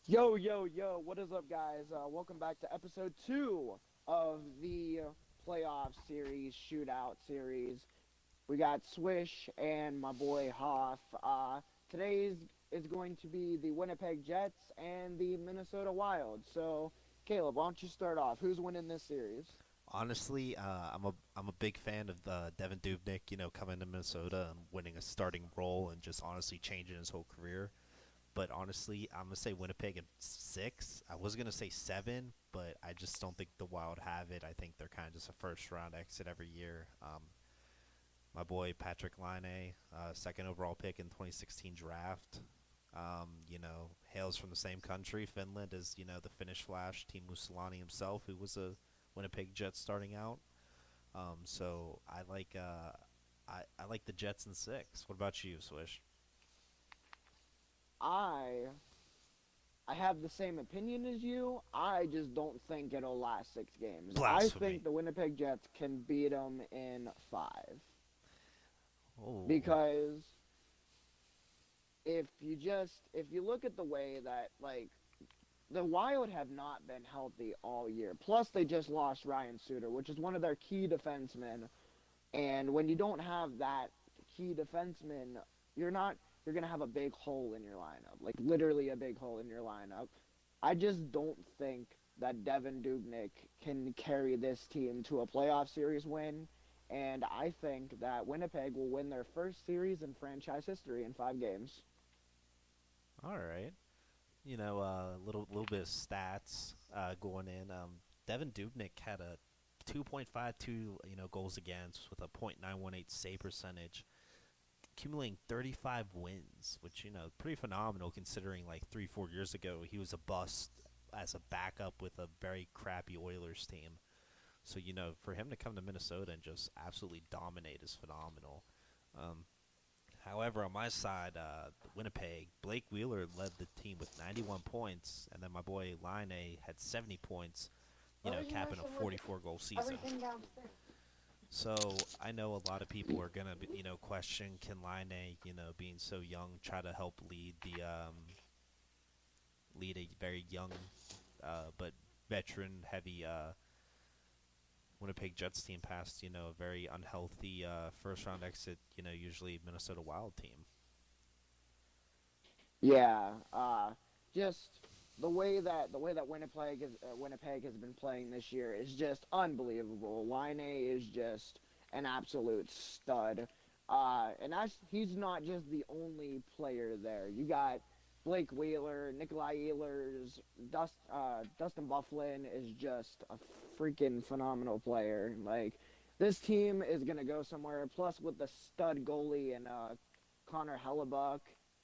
Yo, yo, yo, what is up, guys? Welcome back to episode 2 of the playoff series, shootout series. We got Swish and my boy Hoff. Today's is going to be the Winnipeg Jets and the Minnesota Wild. So, Caleb, why don't you start off? Who's winning this series? Honestly, I'm a big fan of Devin Dubnyk. Coming to Minnesota and winning a starting role and just honestly changing his whole career. But honestly, I'm gonna say Winnipeg at 6. I was gonna say 7, but I just don't think the Wild have it. I think they're kind of just a first round exit every year. My boy Patrik Laine, second overall pick in 2016 draft. Hails from the same country, Finland, as the Finnish Flash, Teemu Selanne himself, who was a Winnipeg Jets starting out. So I like the Jets in 6. What about you, Swish? I I have the same opinion as you. I just don't think it'll last 6 games. I Blasphemy. think the Winnipeg Jets can beat them in 5 Oh, because if you look at the way that the Wild have not been healthy all year. Plus they just lost Ryan Suter, which is one of their key defensemen. And when you don't have that key defenseman, you're not you're gonna have a big hole in your lineup. Like literally a big hole in your lineup. I just don't think that Devin Dubnyk can carry this team to a playoff series win. And I think that Winnipeg will win their first series in franchise history in 5 games. all right. Little bit of stats going in. Devin Dubnyk had a 2.52 goals against with a .918 save percentage, accumulating 35 wins, which pretty phenomenal considering like 3-4 years ago he was a bust as a backup with a very crappy Oilers team. So for him to come to Minnesota and just absolutely dominate is phenomenal. Um, However, on my side, Winnipeg, Blake Wheeler led the team with 91 points, and then my boy Line had 70 points, capping a 44 goal season. So I know a lot of people are gonna, question can Line, being so young, try to help lead a very young, but veteran heavy Winnipeg Jets team past, a very unhealthy first round exit, usually Minnesota Wild team. Yeah, just the way that Winnipeg has been playing this year is just unbelievable. Line is just an absolute stud, and he's not just the only player there. You got Blake Wheeler, Nikolai Ehlers, Dustin Bufflin is just a freaking phenomenal player. Like this team is gonna go somewhere. Plus with the stud goalie and Connor Hellebuck,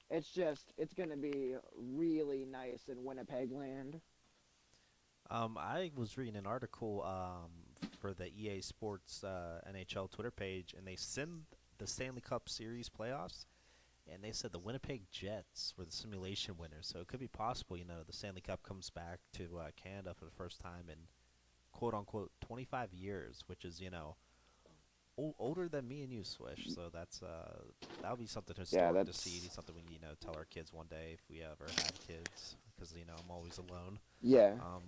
it's gonna be really nice in Winnipeg land. I was reading an article for the EA Sports NHL Twitter page, and they send the Stanley Cup Series playoffs, and they said the Winnipeg Jets were the simulation winners. So it could be possible, the Stanley Cup comes back to Canada for the first time in quote unquote 25 years, which is older than me and you, Swish. So that would be something Yeah, historic to see. Something we tell our kids one day if we ever have kids, because I'm always alone. yeah, Um,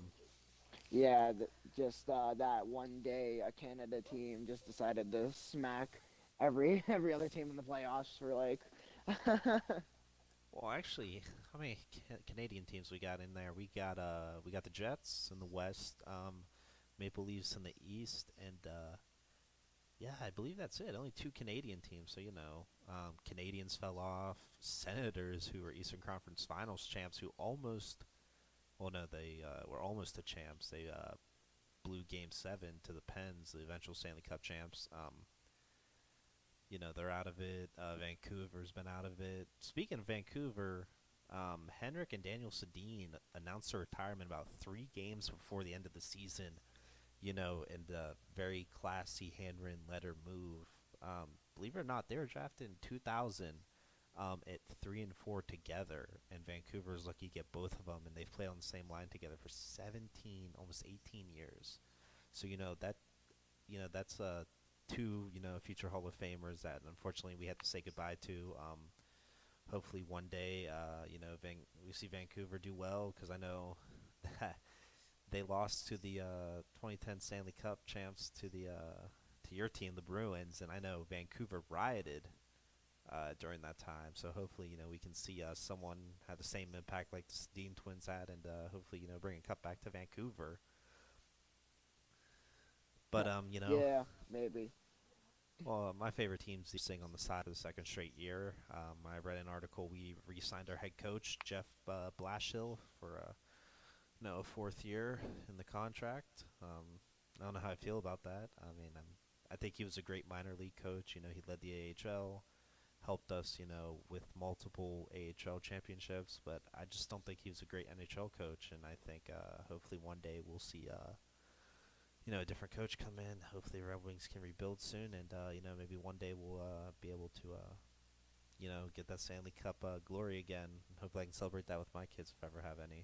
yeah. Just that one day a Canada team just decided to smack every other team in the playoffs for like. well, actually, how many Canadian teams we got in there? We got the Jets in the West, Maple Leafs in the East, and yeah, I believe that's it. Only two Canadian teams. So Canadians fell off. Senators, who were Eastern Conference Finals champs, who almost, well, no, they were almost the champs. They blew Game 7 to the Pens, the eventual Stanley Cup champs. They're out of it. Vancouver's been out of it. Speaking of Vancouver, Henrik and Daniel Sedin announced their retirement about 3 games before the end of the season. In the very classy handwritten letter move. Believe it or not, they were drafted in 2000 at 3 and 4 together, and Vancouver's lucky to get both of them, and they've played on the same line together for 17, almost 18 years. So that's two future Hall of Famers that unfortunately we had to say goodbye to. hopefully one day, we see Vancouver do well because I know that they lost to the 2010 Stanley Cup champs to your team, the Bruins, and I know Vancouver rioted during that time. So hopefully, we can see someone have the same impact like the Dean Twins had, and hopefully, bring a cup back to Vancouver. But Yeah, maybe. well, my favorite team's sitting on the side for the second straight year. I read an article. We re-signed our head coach Jeff Blashill for a fourth year in the contract. I don't know how I feel about that. I mean, I think he was a great minor league coach. He led the AHL, helped us, with multiple AHL championships. But I just don't think he was a great NHL coach. And I think hopefully one day we'll see, a different coach come in. Hopefully Red Wings can rebuild soon, and maybe one day we'll be able to, get that Stanley Cup glory again. And hopefully I can celebrate that with my kids if I ever have any.